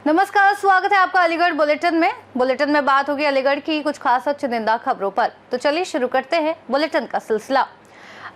नमस्कार, स्वागत है आपका अलीगढ़ बुलेटिन में बात होगी अलीगढ़ की कुछ खास और चुनिंदा खबरों पर। तो चलिए शुरू करते हैं बुलेटिन का सिलसिला।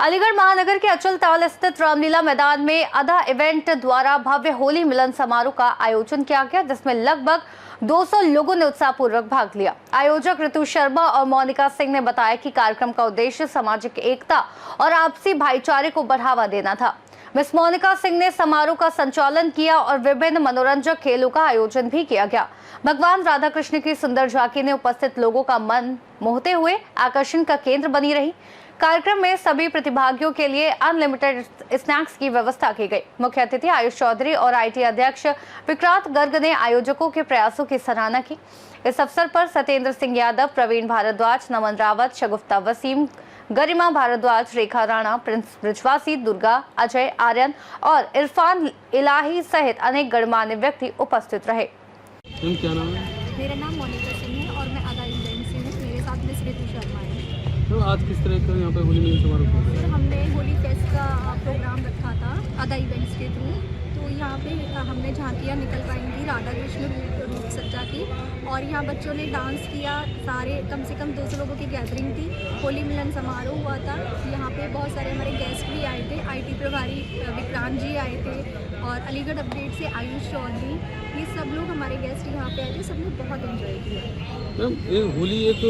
अलीगढ़ महानगर के अचल ताल स्थित रामलीला मैदान में अदा इवेंट द्वारा भव्य होली मिलन समारोह का आयोजन किया गया, जिसमें लगभग 200 लोगों ने उत्साहपूर्वक भाग लिया। आयोजक ऋतु शर्मा और मोनिका सिंह ने बताया कि कार्यक्रम का उद्देश्य सामाजिक एकता और आपसी भाईचारे को बढ़ावा देना था। मिस मोनिका सिंह ने समारोह का संचालन किया और विभिन्न मनोरंजक खेलों का आयोजन भी किया गया। भगवान राधा कृष्ण की सुंदर झांकी ने उपस्थित लोगों का मन मोहते हुए आकर्षण का केंद्र बनी रही। कार्यक्रम में सभी प्रतिभागियों के लिए अनलिमिटेड स्नैक्स की व्यवस्था की गई। मुख्य अतिथि आयुष चौधरी और आईटी अध्यक्ष विक्रांत गर्ग ने आयोजकों के प्रयासों की सराहना की। इस अवसर पर सत्येंद्र सिंह यादव, प्रवीण भारद्वाज, नमन रावत, शगुफ्ता वसीम, गरिमा भारद्वाज, रेखा राणा, प्रिंस ब्रिजवासी, दुर्गा, अजय आर्यन और इरफान इलाही सहित अनेक गणमान्य व्यक्ति उपस्थित रहे। क्या नाम है? मेरा नाम मोनिका सिंह है और मैं अदा इवेंट से हूँ। मेरे साथ मिस ऋतु शर्मा है। तो आज किस तरह का यहाँ पे होली मिलन समारोह हुआ? सर, हमने होली फेस्ट का प्रोग्राम रखा था अदा इवेंट्स के थ्रू। तो यहाँ पे हमने झांकियाँ निकलवाई थी राधा कृष्ण रूप सज्जा की, और यहाँ बच्चों ने डांस किया। सारे कम से कम 200 लोगों की गैदरिंग थी। होली मिलन समारोह हुआ था। यहाँ पे बहुत सारे हमारे गेस्ट भी आए थे। आईटी प्रभारी विक्रांत जी आए थे और अलीगढ़ अपडेट से आयुष चौधरी, ये सब लोग हमारे गेस्ट यहाँ पे आए थे। सबने बहुत एंजॉय किया। मैम, ये होली एक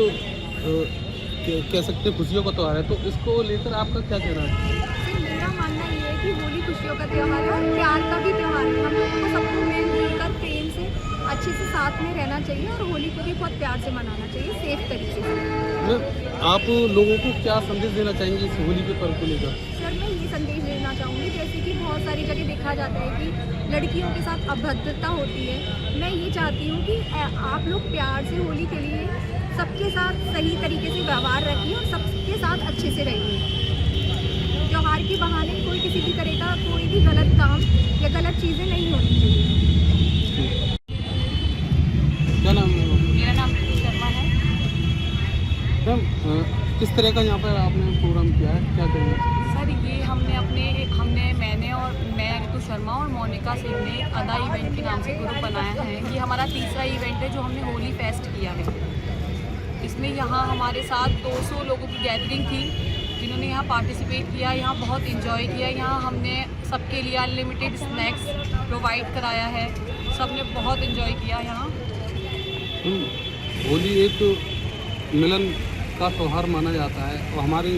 कह सकते हैं खुशियों का त्यौहार है, तो इसको लेकर आपका क्या कहना है? सर, मेरा मानना ये है कि होली खुशियों का त्यौहार है और प्यार का भी त्यौहार है। हम लोगों को सबको मिलजुल कर प्रेम से अच्छे से साथ में रहना चाहिए और होली को भी बहुत प्यार से मनाना चाहिए, सेफ तरीके से। मैम, आप लोगों को क्या संदेश देना चाहेंगे इस होली के पर्व को लेकर? सर, मैं ये संदेश देना चाहूँगी, जैसे कि बहुत सारी जगह देखा जाता है कि लड़कियों के साथ अभद्रता होती है। मैं ये चाहती हूँ कि आप लोग प्यार से होली के लिए सबके साथ सही तरीके से व्यवहार रखिए और सबके साथ अच्छे से रहिए। त्यौहार के बहाने कोई किसी भी तरह का कोई भी गलत काम या गलत चीज़ें नहीं होनी चाहिए। क्या नाम है? मेरा नाम ऋतु शर्मा है। मैम, किस तरह का यहाँ पर आपने प्रोग्राम किया है, क्या करेंगे? सर, ये मैंने और मैं ऋतु शर्मा और मोनिका सिंह ने अदा इवेंट के नाम से ग्रुप बनाया है। ये हमारा तीसरा इवेंट है जो हमने होली फेस्ट किया है। इसमें यहाँ हमारे साथ 200 लोगों की गैदरिंग थी जिन्होंने यहाँ पार्टिसिपेट किया, यहाँ बहुत इन्जॉय किया। यहाँ हमने सबके लिए अनलिमिटेड स्नैक्स प्रोवाइड कराया है। सब ने बहुत इन्जॉय किया यहाँ। होली एक मिलन का त्यौहार माना जाता है और हमारे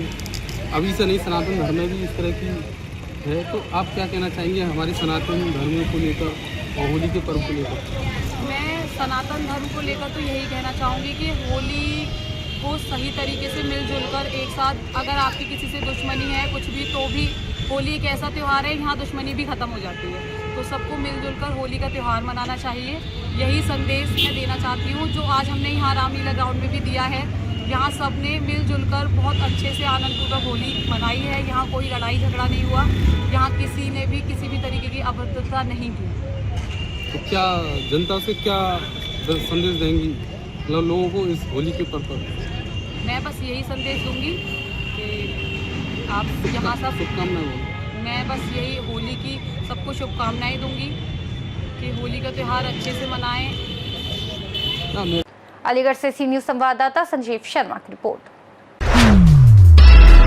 अभी से नहीं सनातन धर्म में भी इस तरह की है, तो आप क्या कहना चाहेंगे हमारे सनातन धर्म को लेकर और होली के पर्व को लेकर? मैं सनातन धर्म को लेकर तो यही कहना चाहूँगी कि होली को सही तरीके से मिलजुल कर एक साथ, अगर आपकी किसी से दुश्मनी है कुछ भी, तो भी होली एक ऐसा त्यौहार है यहाँ दुश्मनी भी ख़त्म हो जाती है। तो सबको मिलजुल कर होली का त्यौहार मनाना चाहिए। यही संदेश मैं देना चाहती हूँ जो आज हमने यहाँ रामलीला ग्राउंड में भी दिया है। यहाँ सब ने मिलजुल कर बहुत अच्छे से आनंदपूर्वक होली मनाई है। यहाँ कोई लड़ाई झगड़ा नहीं हुआ। यहाँ किसी ने भी किसी भी तरीके की अभद्रता नहीं की। तो क्या जनता से क्या संदेश देंगी लोगों को इस होली के पर्व पर? मैं बस यही संदेश दूंगी कि आप यहाँ सब शुभकामनाएं। मैं बस यही होली की सबको शुभकामनाएं दूंगी कि होली का त्यौहार अच्छे से मनाएं। अलीगढ़ से सी न्यूज संवाददाता संजीव शर्मा की रिपोर्ट।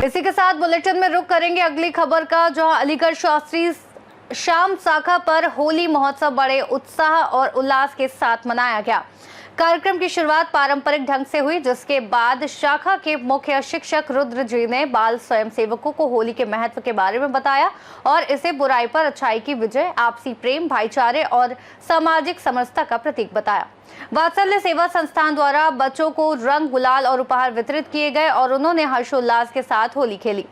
इसी के साथ बुलेटिन में रुक करेंगे अगली खबर का, जहां अलीगढ़ शास्त्री शाम शाखा पर होली महोत्सव बड़े उत्साह और उल्लास के साथ मनाया गया। कार्यक्रम की शुरुआत पारंपरिक ढंग से हुई, जिसके बाद शाखा के मुख्य शिक्षक रुद्र जी ने बाल स्वयंसेवकों को होली के महत्व के बारे में बताया और इसे बुराई पर अच्छाई की विजय, आपसी प्रेम, भाईचारे और सामाजिक समरसता का प्रतीक बताया। वात्सल्य सेवा संस्थान द्वारा बच्चों को रंग, गुलाल और उपहार वितरित किए गए और उन्होंने हर्षोल्लास के साथ होली खेली।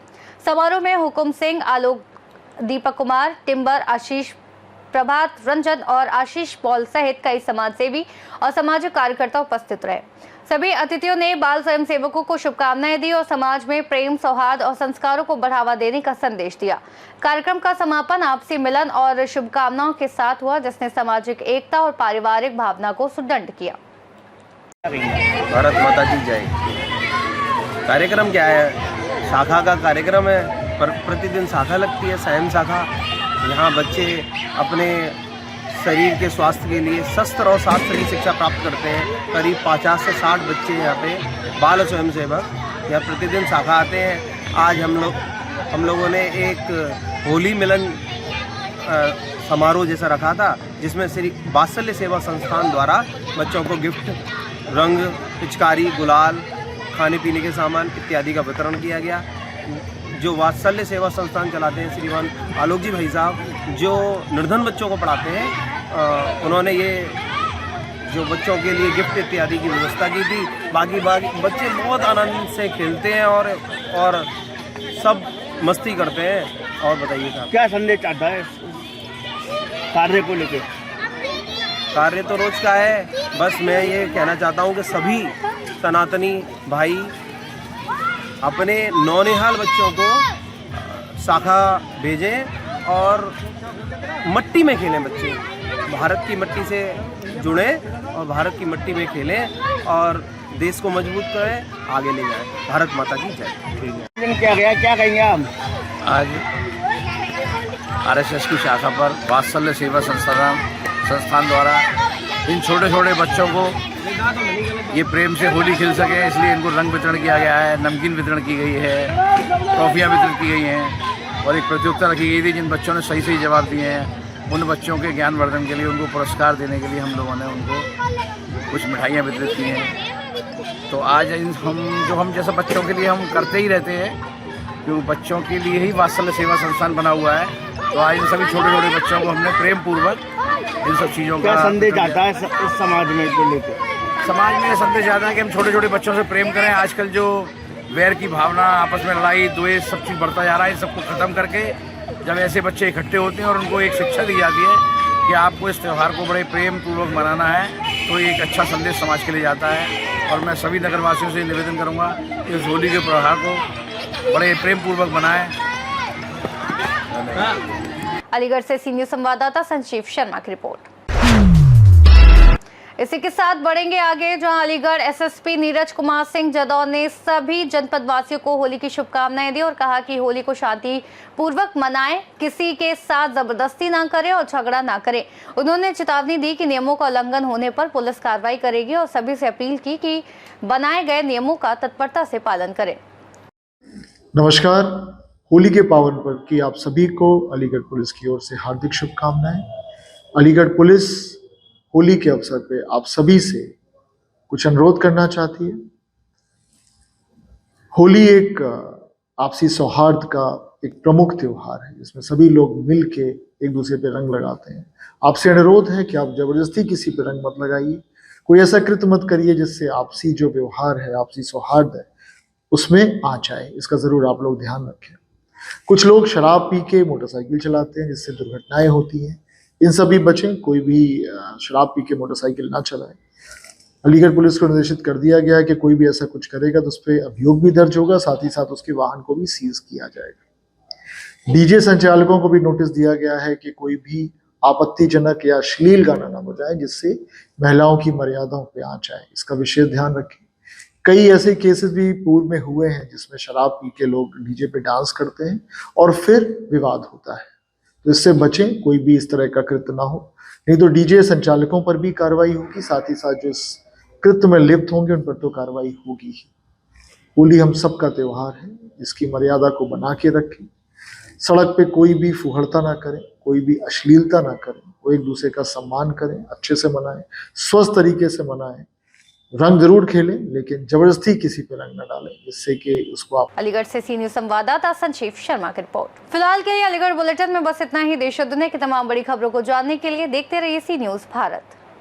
समारोह में हुकुम सिंह, आलोक, दीपक कुमार, टिम्बर, आशीष, प्रभात रंजन और आशीष पॉल सहित कई समाजसेवी और सामाजिक कार्यकर्ता उपस्थित रहे। सभी अतिथियों ने बाल स्वयंसेवकों को शुभकामनाएं दी और समाज में प्रेम, सौहार्द और संस्कारों को बढ़ावा देने का संदेश दिया। कार्यक्रम का समापन आपसी मिलन और शुभकामनाओं के साथ हुआ, जिसने सामाजिक एकता और पारिवारिक भावना को सुदृढ़ किया। भारत माता की जय। कार्यक्रम क्या है? शाखा का कार्यक्रम है। प्रतिदिन शाखा लगती है, सायं शाखा। यहाँ बच्चे अपने शरीर के स्वास्थ्य के लिए शस्त्र और शास्त्र की शिक्षा प्राप्त करते हैं। करीब 50 से 60 बच्चे यहाँ पे बाल स्वयंसेवक यहाँ प्रतिदिन शाखा आते हैं। आज हम लोगों ने एक होली मिलन समारोह जैसा रखा था, जिसमें श्री वात्सल्य सेवा संस्थान द्वारा बच्चों को गिफ्ट, रंग, पिचकारी, गुलाल, खाने पीने के सामान इत्यादि का वितरण किया गया। जो वात्सल्य सेवा संस्थान चलाते हैं श्रीमान आलोक जी भाई साहब, जो निर्धन बच्चों को पढ़ाते हैं, उन्होंने ये जो बच्चों के लिए गिफ्ट इत्यादि की व्यवस्था की थी। बाकी बच्चे बहुत आनंद से खेलते हैं और सब मस्ती करते हैं। और बताइए साहब, क्या संदेश चाहता है कार्य को लेकर? कार्य तो रोज का है। बस मैं ये कहना चाहता हूँ कि सभी सनातनी भाई अपने नौनिहाल बच्चों को शाखा भेजें और मट्टी में खेलें। बच्चे भारत की मट्टी से जुड़ें और भारत की मट्टी में खेलें और देश को मजबूत करें, आगे ले जाएं। भारत माता की जय। ठीक है, क्या कहेंगे आप? आज आरएसएस की शाखा पर वात्सल्य सेवा संस्थान द्वारा इन छोटे छोटे बच्चों को ये प्रेम से होली खेल सके, इसलिए इनको रंग वितरण किया गया है, नमकीन वितरण की गई है, ट्रॉफियाँ वितरण की गई हैं और एक प्रतियोगिता रखी गई थी। जिन बच्चों ने सही सही जवाब दिए हैं उन बच्चों के ज्ञानवर्धन के लिए, उनको पुरस्कार देने के लिए हम लोगों ने उनको कुछ मिठाइयाँ वितरित की हैं। तो आज हम जैसे बच्चों के लिए हम करते ही रहते हैं, क्योंकि बच्चों के लिए ही वात्सल्य सेवा संस्थान बना हुआ है। तो आज इन सभी छोटे छोटे बच्चों को हमने प्रेम पूर्वक इन सब चीज़ों का संदेश आता है इस समाज में को लेकर? समाज में संदेश आता है कि हम छोटे छोटे बच्चों से प्रेम करें। आजकल जो वैर की भावना, आपस में लड़ाई द्वेष, सब चीज़ बढ़ता जा रहा है। इन सबको ख़त्म करके जब ऐसे बच्चे इकट्ठे होते हैं और उनको एक शिक्षा दी जाती है कि आपको इस त्यौहार को बड़े प्रेम पूर्वक मनाना है, तो एक अच्छा संदेश समाज के लिए जाता है। और मैं सभी नगरवासियों से निवेदन करूँगा कि इस होली के त्योहार को बड़े प्रेम पूर्वक मनाएं। अलीगढ़ से सीनियर संवाददाता संजीव शर्मा की रिपोर्ट। इसी के साथ बढ़ेंगे आगे, जहां अलीगढ़ एसएसपी नीरज कुमार सिंह जदौर ने सभी जनपद वासियों को होली की शुभकामनाएं दी और कहा कि होली को शांति पूर्वक मनाएं, किसी के साथ जबरदस्ती ना करें और झगड़ा ना करें। उन्होंने चेतावनी दी कि नियमों का उल्लंघन होने पर पुलिस कार्रवाई करेगी और सभी से अपील की कि बनाए गए नियमों का तत्परता से पालन करें। नमस्कार, होली के पावन पर्व की आप सभी को अलीगढ़ पुलिस की ओर से हार्दिक शुभकामनाएं। अलीगढ़ पुलिस होली के अवसर पे आप सभी से कुछ अनुरोध करना चाहती है। होली एक आपसी सौहार्द का एक प्रमुख त्योहार है, जिसमें सभी लोग मिल के एक दूसरे पे रंग लगाते हैं। आपसे अनुरोध है कि आप जबरदस्ती किसी पे रंग मत लगाइए, कोई ऐसा कृत्य मत करिए जिससे आपसी जो व्यवहार है, आपसी सौहार्द है, उसमें आ जाए। इसका जरूर आप लोग ध्यान रखें। कुछ लोग शराब पी के मोटरसाइकिल चलाते हैं, जिससे दुर्घटनाएं होती हैं। इन सभी बचें, कोई भी शराब पी के मोटरसाइकिल ना चलाए। अलीगढ़ पुलिस को निर्देशित कर दिया गया है कि कोई भी ऐसा कुछ करेगा तो उस पर अभियोग भी दर्ज होगा, साथ ही साथ उसके वाहन को भी सीज किया जाएगा। डीजे संचालकों को भी नोटिस दिया गया है कि कोई भी आपत्तिजनक या अश्लील गाना ना बजाए जिससे महिलाओं की मर्यादाओं पे आ जाए। इसका विशेष ध्यान रखें। कई ऐसे केसेस भी पूर्व में हुए हैं जिसमें शराब पी के लोग डीजे पे डांस करते हैं और फिर विवाद होता है, तो इससे बचें, कोई भी इस तरह का कृत्य ना हो, नहीं तो डीजे संचालकों पर भी कार्रवाई होगी, साथ ही साथ जो इस कृत्य में लिप्त होंगे उन पर तो कार्रवाई होगी ही। होली हम सबका त्योहार है, इसकी मर्यादा को बना के रखें। सड़क पे कोई भी फुहड़ता ना करें, कोई भी अश्लीलता ना करें, वो एक दूसरे का सम्मान करें, अच्छे से मनाएं, स्वस्थ तरीके से मनाएं। रंग जरूर खेलें, लेकिन जबरदस्ती किसी पे रंग न डालें, जिससे कि उसको आप। अलीगढ़ से सीनियर संवाददाता संजीव शर्मा की रिपोर्ट। फिलहाल के लिए अलीगढ़ बुलेटिन में बस इतना ही। देश और दुनिया की तमाम बड़ी खबरों को जानने के लिए देखते रहिए सी न्यूज़ भारत।